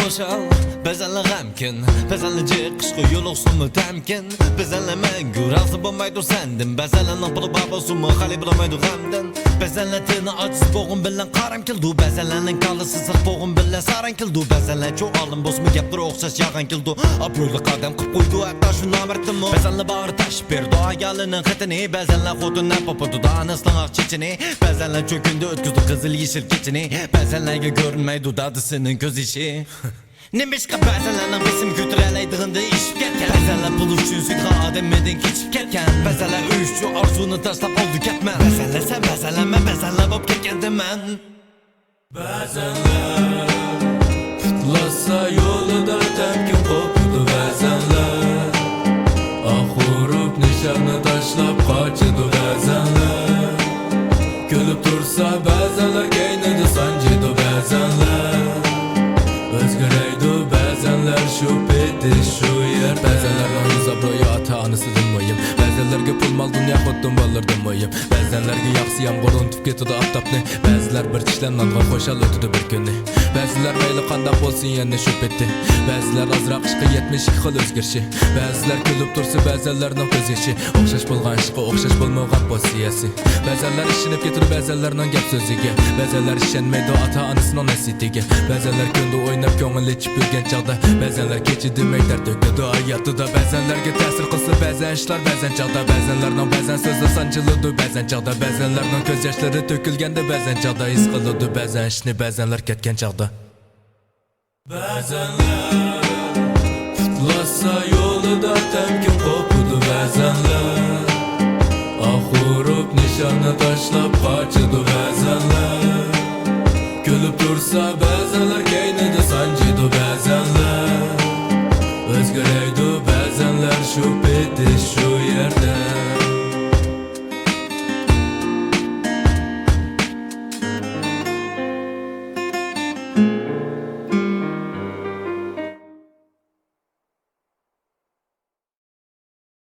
qo'shal Bezanla g'amkin Bezanla jiqishqi yo'liqsimi tamkin Bezanla mangu razı bo'lmaydi sendim Bezanla puli babosimi xali bilmaydi g'amdan Bezanla teni ajiz bo'g'im bilan qaram kildu Bezanlaning kallasi siq bo'g'im bilan saran kildu Bezanla cho'q olim bosmi gapdir o'xshash yag'an kildu Obro'li qadam qilib qo'ydu hatta shu namirtimi Bezanla bari tash berdi ayolining xitini Bezanla xotindan popadi danisning aqchichini Bezanla cho'kindi o'tkazdi qizil yeshil kechini Bezanlarga ko'rinmaydi dadisining ko'z ishi Nimishqa ba'zanlarning bisim ko'tiralaydig'inda ishib ketgan Ba'zanlar pul uchun sudga odamdan kechib ketgan Ba'zanlar uy uchun orzuni tashlab oldi ketman Ba'zanlar sen ba'zanlar men ba'zanlar bo'lib ketgandiman Ba'zanlar putlasa yo'lida tamkin qo'pdi ba'zanlar Ah urib nishonni tashlab qochidi ba'zanlar Kulib tursa ba'zanlar keynida sanjidi ba'zanlar O'zgaraydi ba'zanlar shu peti shu yer Ba'zanlarning zabro'yi ota-onasidan mo'yim Ba'zanlarga pul mol dunyo xuddim bollardan mo'yim Ba'zanlarga yaxshi yomg'ir unutib ketadi oftobni Ba'zilar bir tishlan nonga qo'shal o'tadi bir kunni Ba'zilar mayli qandoq bo'lsin yana shu peti Ba'zilar ozroq ishqa 72 xil o'zgarishi Ba'zilar kulib tursa ba'zanlarning ko'z yoshi O'xshash bo'lgan ishqa o'xshash bo'lmagan posiyasi Ba'zanlar ishinib ketadi ba'zanlarning gap so'ziga Ba'zanlar ishonmaydi ota-onasining nasihatiga Ba'zanlar kunda o'ynab ko'ngil ichib yurgan chog'da Ba'zanlar kechi demay dard to'kadi hayotida Ba'zanlarga ta'sir qilsa ba'zan ishlar ba'zan chog'da Ba'zanlarning ba'zan so'zi sanchiladi ba'zan chog'da Ba'zanlarning ko'z yoshlari to'kilganda ba'zan chog'da his qiladi ba'zan ishni ba'zanlar ketgan chog'da Ba'zanlar putlasa yo'lida tamkin qo'pdi ba'zanlar Ah urib nishonni tashlab qochidi ba'zanlar Kulib tursa ba'zanlar keynida sanjidi ba'zanlar O'zgaraydi ba'zanlar shu peti shu yerda